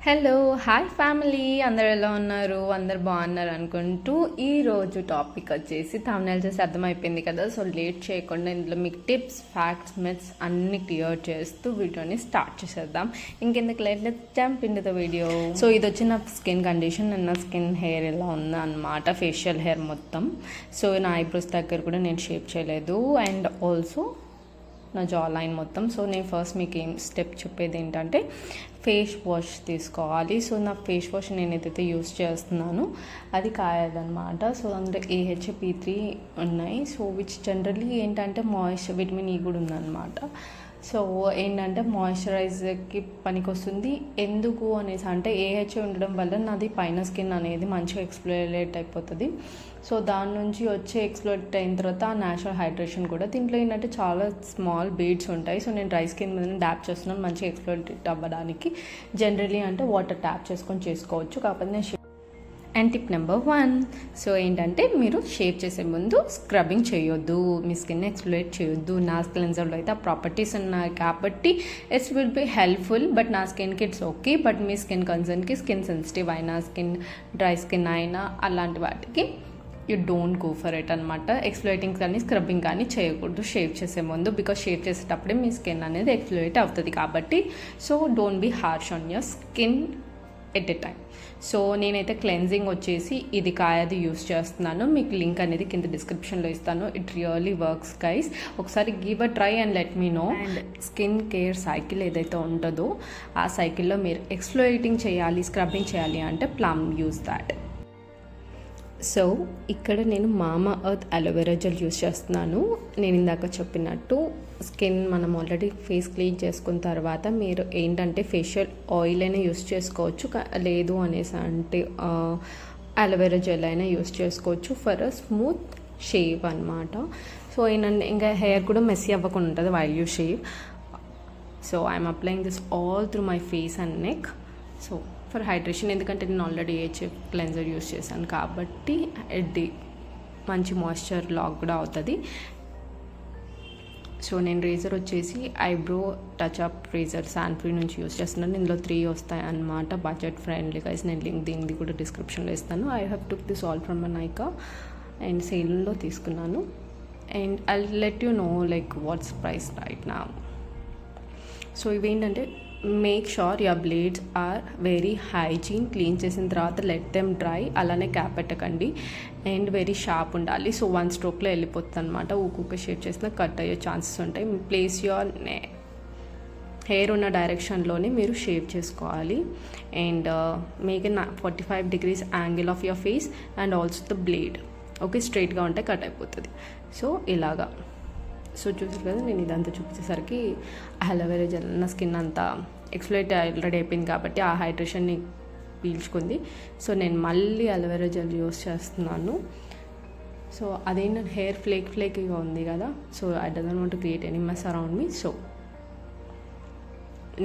Hello hi family, అందరు ఎలా ఉన్నారు? అందరు బాగున్నారు అనుకుంటూ ఈరోజు టాపిక్ వచ్చేసి థంబ్నెయిల్ చేసి అర్థమైపోయింది కదా. సో లేట్ చేయకుండా ఇందులో మీకు టిప్స్, ఫ్యాక్ట్స్, మిత్స్ అన్ని క్లియర్ చేస్తూ వీడియోని స్టార్ట్ చేసేద్దాం. ఇంకెందుకు late, let's jump in to the video. So ఇది వచ్చి నా స్కిన్ కండిషన్ అండ్ నా స్కిన్ హెయిర్ ఎలా ఉందా అనమాట, ఫేషియల్ హెయిర్ మొత్తం. సో నా ఐబ్రోస్ దగ్గర కూడా నేను షేప్ చేయలేదు అండ్ ఆల్సో నా జా లైన్ మొత్తం. సో నేను ఫస్ట్ మీకు ఏం స్టెప్ చెప్పేది ఏంటంటే ఫేస్ వాష్ తీసుకోవాలి. సో నా ఫేస్ వాష్ నేను ఏదైతే యూస్ చేస్తున్నానో అది కాయదనమాట. సో అందులో AHA-P3 ఉన్నాయి. సో విచ్ జనరల్లీ ఏంటంటే విటమిన్ E కూడా ఉందన్నమాట. సో ఏంటంటే మాయిశ్చరైజర్కి పనికి వస్తుంది. ఎందుకు అనేసి అంటే AHA ఉండడం వల్ల నాది పైన స్కిన్ అనేది మంచిగా ఎక్స్ప్లోరేట్ అయిపోతుంది. సో దాని నుంచి వచ్చే ఎక్స్ప్లోరేట్ అయిన తర్వాత ఆ న్యాచురల్ హైడ్రేషన్ కూడా దీంట్లో ఏంటంటే చాలా స్మాల్ బీడ్స్ ఉంటాయి. సో నేను డ్రై స్కిన్ మీద ట్యాప్ చేస్తున్నాను మంచిగా ఎక్స్ప్లోరేట్ అవ్వడానికి. జనరలీ అంటే వాటర్ ట్యాప్ చేసుకొని చేసుకోవచ్చు. కాకపోతే నేను అండ్ టిప్ నెంబర్ 1, సో ఏంటంటే మీరు షేప్ చేసే ముందు స్క్రబ్బింగ్ చేయొద్దు, మీ స్కిన్ ఎక్స్ప్లోరేట్ చేయొద్దు. నా క్లెన్జర్లో అయితే ఆ ప్రాపర్టీస్ ఉన్నాయి కాబట్టి it's will be helpful. But నా స్కిన్కి ఇట్స్ ఓకే. బట్ మీ స్కిన్ కన్సర్న్కి, స్కిన్ సెన్సిటివ్ అయినా, స్కిన్ డ్రై స్కిన్ అయినా అలాంటి వాటికి you don't go for it అనమాట. ఎక్స్ప్లోరేటింగ్ కానీ స్క్రబ్బింగ్ కానీ చేయకూడదు షేప్ చేసే ముందు. బికాస్ షేప్ చేసేటప్పుడే మీ స్కిన్ అనేది ఎక్స్ప్లోరేట్ అవుతుంది కాబట్టి. So don't be harsh on your skin at a time. So నేనైతే క్లెన్జింగ్ వచ్చేసి ఇది కాయది యూస్ చేస్తున్నాను. మీకు లింక్ అనేది కింద డిస్క్రిప్షన్లో ఇస్తాను. It really works guys. ఒకసారి give a try and let me know. And skin care cycle ఏదైతే ఉంటుందో ఆ సైకిల్లో మీరు ఎక్స్ప్లోరేటింగ్ చేయాలి, స్క్రబ్బింగ్ చేయాలి అంటే ప్లమ్ యూస్ దాట్. సో ఇక్కడ నేను మామా ఎర్త్ అలోవెరా జెల్ యూస్ చేస్తున్నాను. నేను ఇందాక చెప్పినట్టు స్కిన్ మనం ఆల్రెడీ ఫేస్ క్లీన్ చేసుకున్న తర్వాత మీరు ఏంటంటే ఫేషియల్ ఆయిల్ అయినా యూస్ చేసుకోవచ్చు, లేదు అనేసి అంటే అలోవెరా జెల్ అయినా యూస్ చేసుకోవచ్చు ఫర్ అ స్మూత్ షేవ్ అనమాట. సో ఏంటంటే ఇంకా హెయిర్ కూడా మెస్సీ అవ్వకుండా ఉంటుంది while you shave. So I'm applying this all through my face and neck. So for hydration, ఎందుకంటే నేను ఆల్రెడీ AHA క్లెన్జర్ యూస్ చేశాను కాబట్టి ఇది మంచి మాయిశ్చర్ లాక్ కూడా అవుతుంది. సో నేను రేజర్ వచ్చేసి ఐబ్రో టచ్అప్ రేజర్ శాన్ఫ్రీ నుంచి యూస్ చేస్తున్నాను. ఇందులో 3 వస్తాయి అన్నమాట, బడ్జెట్ ఫ్రెండ్లీ గైస్. నేను లింక్ దీనిది కూడా డిస్క్రిప్షన్లో ఇస్తాను. I have took this all from Nykaa and సేల్లో తీసుకున్నాను. And I let you know like what's price right నా. సో ఇవేంటంటే make sure your blades are very hygiene. Clean చేసిన తర్వాత లెట్ దెమ్ డ్రై, అలానే క్యాప్ పెట్టకండి. అండ్ వెరీ షార్ప్ ఉండాలి. So 1 స్ట్రోక్లో వెళ్ళిపోతుంది అనమాట. ఊకొక షేప్ చేసిన కట్ అయ్యే ఛాన్సెస్ ఉంటాయి. ప్లేస్ యువర్ హెయిర్ ఉన్న డైరెక్షన్లోనే మీరు షేప్ చేసుకోవాలి. And make 45 degrees angle of your face and also the blade. Okay, స్ట్రైట్గా ఉంటే కట్ అయిపోతుంది. సో ఇలాగా. సో చూసారు కదా, నేను ఇదంతా చూపించేసరికి అలోవెరా జెల్ నా స్కిన్ అంతా ఎక్స్ప్లోరేట్ ఆల్రెడీ అయిపోయింది కాబట్టి ఆ హైడ్రేషన్ని పీల్చుకుంది. సో నేను మళ్ళీ అలోవెరా జెల్ యూస్ చేస్తున్నాను. సో అదేంటంటే హెయిర్ ఫ్లేకీగా ఉంది కదా. So I doesn't want to create any mess around me. So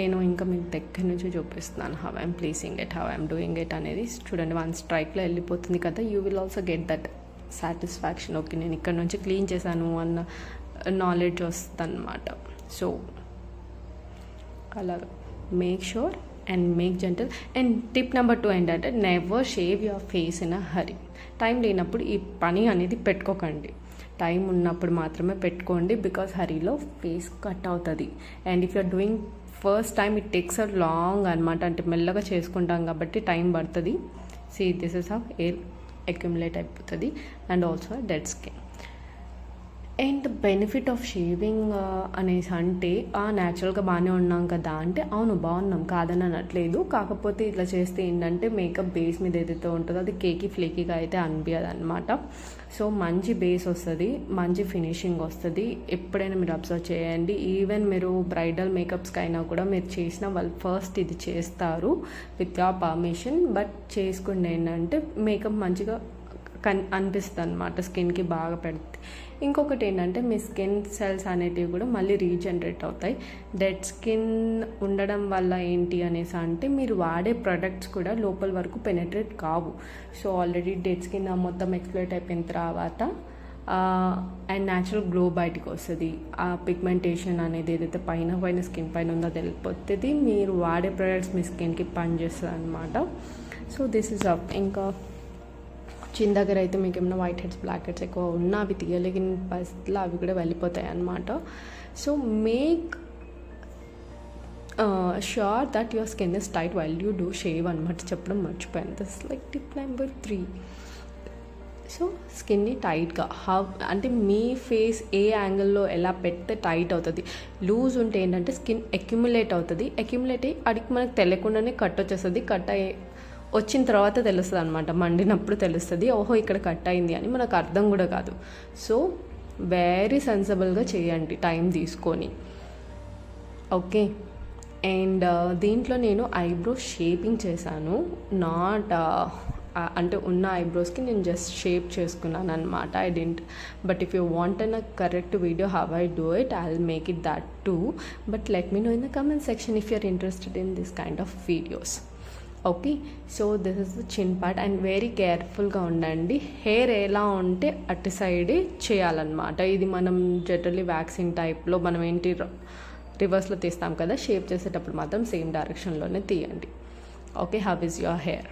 నేను ఇంకా మీకు దగ్గర నుంచి చూపిస్తున్నాను how I'm placing it, how I'm doing it అనేది. చూడండి, 1 స్ట్రైక్లో వెళ్ళిపోతుంది కదా. You will also get that satisfaction. Okay, నేను ఇక్కడ నుంచి క్లీన్ చేశాను అన్న నాలెడ్జ్ వస్తుంది అన్నమాట. సో అలా make sure and make gentle. And tip number 2 ఏంటంటే never shave your face in a hurry. Time లేనప్పుడు ఈ పని అనేది పెట్టుకోకండి. టైం ఉన్నప్పుడు మాత్రమే పెట్టుకోండి. బికాస్ హరీలో ఫేస్ కట్ అవుతుంది. And if you're doing first time it takes a long అనమాట. అంటే మెల్లగా చేసుకుంటాం కాబట్టి టైం పడుతుంది. See this is how air accumulate అయిపోతుంది and also dead skin. And benefit of shaving అనేసి అంటే న్యాచురల్గా బాగానే ఉన్నాం కదా అంటే అవును బాగున్నాం, కాదని అనట్లేదు. కాకపోతే ఇట్లా చేస్తే ఏంటంటే మేకప్ బేస్ మీద ఏదైతే ఉంటుందో అది ఫ్లేకీగా అయితే అనిపించదు అనమాట. సో మంచి బేస్ వస్తుంది, మంచి ఫినిషింగ్ వస్తుంది. ఎప్పుడైనా మీరు అబ్జర్వ్ చేయండి. ఈవెన్ మీరు బ్రైడల్ మేకప్స్కి అయినా కూడా మీరు చేసిన వాళ్ళు ఫస్ట్ ఇది చేస్తారు విత్ యువర్ పర్మిషన్. బట్ చేసుకుంటే ఏంటంటే మేకప్ మంచిగా అనిపిస్తుంది అనమాట, స్కిన్కి బాగా పెడుతుంది. ఇంకొకటి ఏంటంటే మీ స్కిన్ సెల్స్ అనేటివి కూడా మళ్ళీ రీజనరేట్ అవుతాయి. డెడ్ స్కిన్ ఉండడం వల్ల ఏంటి అనేసి అంటే మీరు వాడే ప్రొడక్ట్స్ కూడా లోపల వరకు పెనట్రేట్ కావు. సో ఆల్రెడీ డెడ్ స్కిన్ మొత్తం ఎక్స్ప్లోరేట్ అయిపోయిన తర్వాత అండ్ న్యాచురల్ గ్లో బయటికి వస్తుంది. ఆ పిగ్మెంటేషన్ అనేది ఏదైతే పైన స్కిన్ పైన ఉందో అది వెళ్ళిపోతుంది. మీరు వాడే ప్రొడక్ట్స్ మీ స్కిన్కి పనిచేస్తుంది అనమాట. So this is up. ఇంకా చిన్న దగ్గర అయితే మీకు ఏమైనా వైట్ హెడ్స్ బ్లాక్ హెడ్స్ ఎక్కువ ఉన్నా అవి తీయలేని పరిస్థితుల్లో అవి కూడా వెళ్ళిపోతాయి అన్నమాట. So make sure that your skin is tight while you do shave అనమాట. చెప్పడం మర్చిపోయాను. This like tip number 3. So స్కిన్ని టైట్గా అంటే మీ ఫేస్ ఏ యాంగిల్లో ఎలా పెడితే టైట్ అవుతుంది. లూజ్ ఉంటే ఏంటంటే స్కిన్ అక్యుములేట్ అవుతుంది. అక్యుములేట్ అయ్యి అడిగి మనకు తెలియకుండానే కట్ వచ్చేస్తుంది. కట్ అయ్యి వచ్చిన తర్వాత తెలుస్తుంది అనమాట. మండినప్పుడు తెలుస్తుంది ఓహో ఇక్కడ కట్ అయింది అని. మనకు అర్థం కూడా కాదు. సో వెరీ సెన్సిబుల్గా చేయండి టైం తీసుకొని. ఓకే. అండ్ దీంట్లో నేను ఐబ్రో షేపింగ్ చేశాను. నాట్ అంటే ఉన్న ఐబ్రోస్కి నేను జస్ట్ షేప్ చేసుకున్నాను అనమాట. I didn't. But if you want an a correct video how I do it, I will make it that too. But let me know in the comment section if you are interested in this kind of videos. Okay. So this is the chin part. And very కేర్ఫుల్గా ఉండండి. Hair ఎలా ఉంటే అటు సైడే చేయాలన్నమాట. ఇది మనం generally waxing టైప్లో మనం ఏంటి రివర్స్లో తీస్తాం కదా, షేప్ చేసేటప్పుడు మాత్రం సేమ్ డైరెక్షన్లోనే తీయండి. Okay. How is your hair?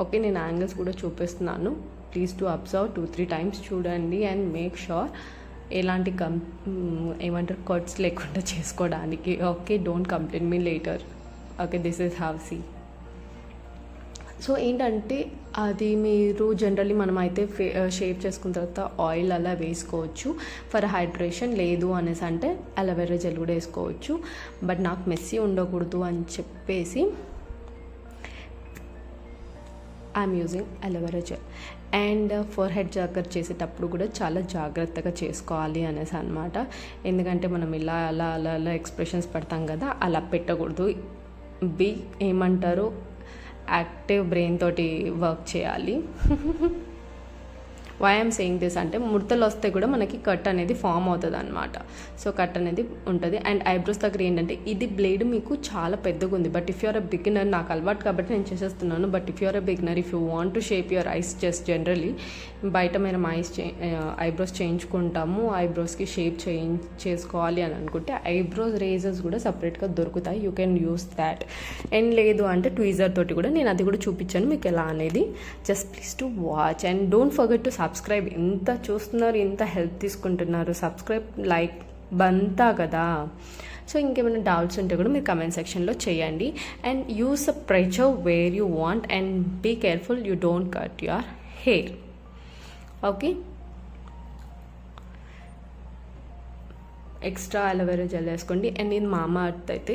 Okay. నేను యాంగిల్స్ కూడా చూపిస్తున్నాను. ప్లీజ్ టు అబ్జర్వ్ 2-3 టైమ్స్ చూడండి అండ్ మేక్ షూర్ ఎలాంటి ఏమంటారు కట్స్ లేకుండా చేసుకోవడానికి. Okay. Don't complaint me later. Okay. This is how see. So ఏంటంటే అది మీరు జనరల్లీ మనమైతే షేప్ చేసుకున్న తర్వాత ఆయిల్ అలా వేసుకోవచ్చు ఫర్ హైడ్రేషన్. లేదు అనేసి అంటే అలోవెరా జెల్ కూడా వేసుకోవచ్చు. బట్ నాకు మెస్సీ ఉండకూడదు అని చెప్పేసి I'm using aloe vera gel. And for head jogger చేసేటప్పుడు కూడా చాలా జాగ్రత్తగా చేసుకోవాలి అనేసి అనమాట. ఎందుకంటే మనం ఇలా అలా అలా అలా ఎక్స్ప్రెషన్స్ పెడతాం కదా, అలా పెట్టకూడదు. ఏమంటారు యాక్టివ్ బ్రెయిన్ తోటి వర్క్ చేయాలి. వై ఐఎమ్ సేయింగ్ దిస్ అంటే ముడతలు వస్తే కూడా మనకి కట్ అనేది ఫామ్ అవుతుంది అనమాట. సో కట్ అనేది ఉంటుంది. అండ్ ఐబ్రోస్ దగ్గర ఏంటంటే ఇది బ్లేడ్ మీకు చాలా పెద్దగా ఉంది. But if you're a beginner, నాకు అలవాటు కాబట్టి నేను చేసేస్తున్నాను. But if you're a beginner, if you want to shape your eyes just generally బయట మేము ఐబ్రోస్ చేయించుకుంటాము, ఐబ్రోస్కి షేప్ చేసుకోవాలి అని అనుకుంటే ఐబ్రోస్ రేజర్స్ కూడా సపరేట్గా దొరుకుతాయి. You can use that. And లేదు అంటే ట్వీజర్ తోటి కూడా నేను అది కూడా చూపించాను మీకు ఎలా అనేది. Just please to watch and don't forget to subscribe. ఎంత చూస్తున్నారు, ఎంత హెల్ప్ తీసుకుంటున్నారు, సబ్స్క్రైబ్ లైక్ బంతా కదా. సో ఇంకేమైనా డౌట్స్ ఉంటే కూడా మీరు కమెంట్ సెక్షన్లో చేయండి. And use a pressure where you want and be careful you don't cut your hair. Okay. Extra aloe vera gel వేసుకోండి. అండ్ ఇది మామా అర్త్ అయితే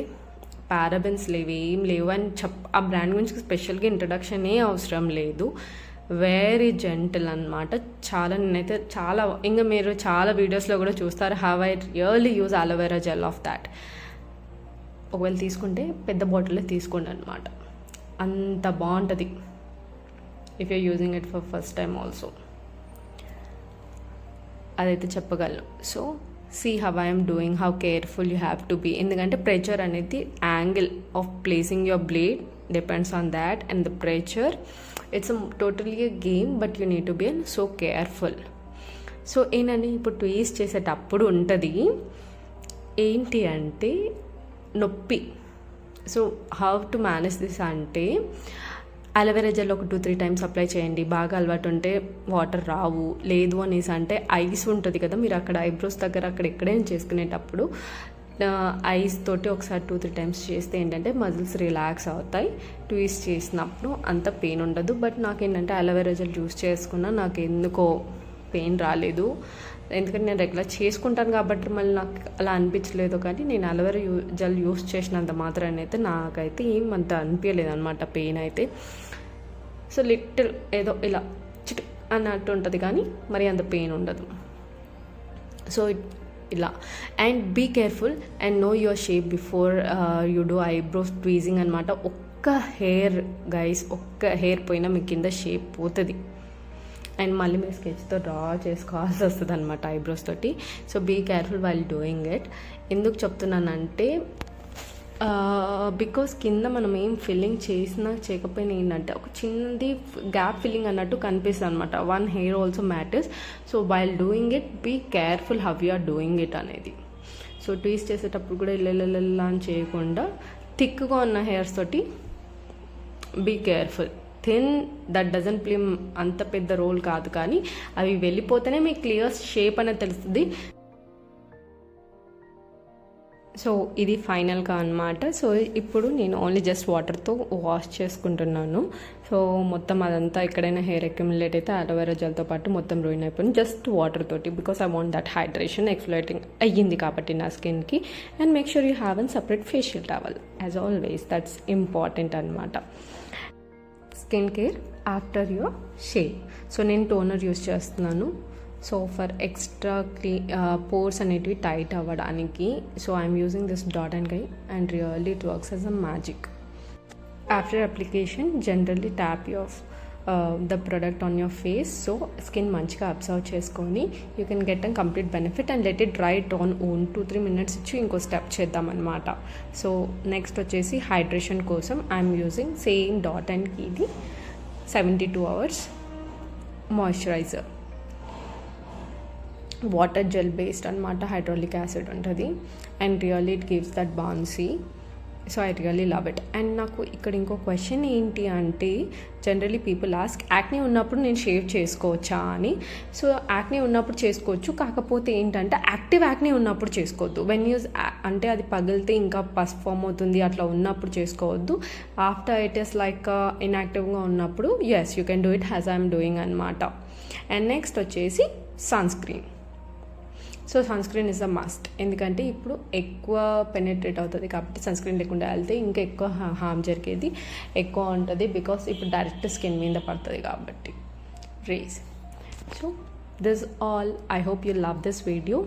పారాబెన్స్ లేవు, ఏం లేవు అని ఆ బ్రాండ్ గురించి స్పెషల్గా ఇంట్రడక్షన్ అవసరం లేదు. వెరీ జెంటిల్ అనమాట. నేనైతే చాలా ఇంకా మీరు చాలా వీడియోస్లో కూడా చూస్తారు how I really use aloe vera gel of that. ఒకవేళ తీసుకుంటే పెద్ద బాటిల్లో తీసుకోండి అనమాట. అంత బాగుంటుంది if you're using it for first time also. అదైతే చెప్పగలను. So see how I'm doing, how careful you have to be. ఎందుకంటే ప్రెషర్ అనేది angle of placing your blade depends on that. And the pressure it's totally a game, but you need to be so careful. So ఏంటంటే ఇప్పుడు twist చేసేటప్పుడు ఉంటుంది ఏంటి అంటే నొప్పి. So how to manage this అంటే అలోవెరా జెల్ ఒక 2-3 times apply చేయండి. బాగా అలవాటు ఉంటే వాటర్ రావు. లేదు అనేసి అంటే ఐస్ ఉంటుంది కదా, మీరు అక్కడ ఐబ్రోస్ దగ్గర అక్కడ ఎక్కడైనా చేసుకునేటప్పుడు ఐస్ తోటి ఒకసారి 2-3 టైమ్స్ చేస్తే ఏంటంటే మజిల్స్ రిలాక్స్ అవుతాయి. ట్విస్ట్ చేసినప్పుడు అంత పెయిన్ ఉండదు. బట్ నాకేంటంటే అలోవెరా జెల్ యూస్ చేసుకున్నా నాకు ఎందుకో పెయిన్ రాలేదు. ఎందుకంటే నేను రెగ్యులర్ చేసుకుంటాను కాబట్టి మళ్ళీ నాకు అలా అనిపించలేదు. కానీ నేను అలోవెరా జెల్ యూస్ చేసినంత మాత్రాన్ని అయితే నాకైతే ఏం అంత అనిపించలేదు అనమాట పెయిన్ అయితే. సో లిటిల్ ఏదో ఇలా చిట్ అన్నట్టు ఉంటుంది కానీ మరి అంత పెయిన్ ఉండదు. సో ఇలా. And be careful and know your shape before you do eyebrows tweezing అనమాట. ఒక్క హెయిర్ గైస్, ఒక్క హెయిర్ పోయినా మీ కింద షేప్ పోతుంది. అండ్ మళ్ళీ మీరు స్కెచ్తో డ్రా చేసుకోవాల్సి వస్తుంది అనమాట ఐబ్రోస్ తోటి. So be careful while doing it. ఎందుకు చెప్తున్నానంటే బికాస్ కింద మనం ఏం ఫిల్లింగ్ చేసినా చేయకపోయినా ఏంటంటే ఒక చిన్నది గ్యాప్ ఫిల్లింగ్ అన్నట్టు కనిపిస్తుంది అనమాట. One hair also matters. So while doing it be careful how you are doing it అనేది. సో ట్విస్ట్ చేసేటప్పుడు కూడా ఇలా అని చేయకుండా థిక్గా ఉన్న హెయిర్స్ తోటి be careful. Thin that doesn't play అంత పెద్ద రోల్ కాదు, కానీ అవి వెళ్ళిపోతేనే మీకు క్లియర్ షేప్ అనేది తెలుస్తుంది. సో ఇది ఫైనల్గా అనమాట. సో ఇప్పుడు నేను ఓన్లీ జస్ట్ వాటర్తో వాష్ చేసుకుంటున్నాను. సో మొత్తం అదంతా ఎక్కడైనా హెయిర్ అక్యుములేట్ అయితే అలోవెరా జెల్తో పాటు మొత్తం రూయిన్ అయిపోయింది జస్ట్ వాటర్ తోటి. Because I want that hydration exfoliating అయ్యింది కాబట్టి నా స్కిన్కి. And make sure you have an separate facial towel as always, that's important అనమాట. Skin care after your shave. So నేను టోనర్ యూస్ చేస్తున్నాను. సో ఫర్ ఎక్స్ట్రా పోర్స్ అనేటివి tight అవ్వడానికి. So I'm using this dot and key and really it works as a magic. After application generally tap your the product on your face. So skin మంచిగా observe చేసుకొని you can get an complete benefit and let it dry it on own 2-3 minutes ఇచ్చి ఇంకో step చేద్దామన్నమాట. So next వచ్చేసి hydration కోసం I'm using same dot and కీది 72 hours moisturiser. Water gel based అనమాట, hydraulic acid ఉంటుంది and really it gives that Bansi. So I really love it. And నాకు ఇక్కడ ఇంకో క్వశ్చన్ ఏంటి అంటే, జనరలీ పీపుల్ ఆస్క్ యాక్నే ఉన్నప్పుడు నేను షేవ్ చేసుకోవచ్చా అని. సో యాక్నే ఉన్నప్పుడు చేసుకోవచ్చు, కాకపోతే ఏంటంటే యాక్టివ్ యాక్నే ఉన్నప్పుడు చేసుకోవద్దు. వెన్ యూజ్ అంటే అది పగిలితే ఇంకా పస్ ఫామ్ అవుతుంది, అట్లా ఉన్నప్పుడు చేసుకోవద్దు. ఆఫ్టర్ ఇట్ ఈస్ లైక్ ఇన్యాక్టివ్గా ఉన్నప్పుడు as you can do it as I'm doing అనమాట. అండ్ నెక్స్ట్ వచ్చేసి sunscreen. So sunscreen is a must, ఎందుకంటే ఇప్పుడు ఎక్కువ పెనెట్రేట్ అవుతుంది కాబట్టి సన్ స్క్రీన్ లేకుండా వెళ్తే ఇంకా ఎక్కువ హార్మ్ జరిగేది ఎక్కువ ఉంటుంది. బికాస్ ఇప్పుడు డైరెక్ట్ స్కిన్ మీద పడుతుంది కాబట్టి rays. So this all. I hope you love this video.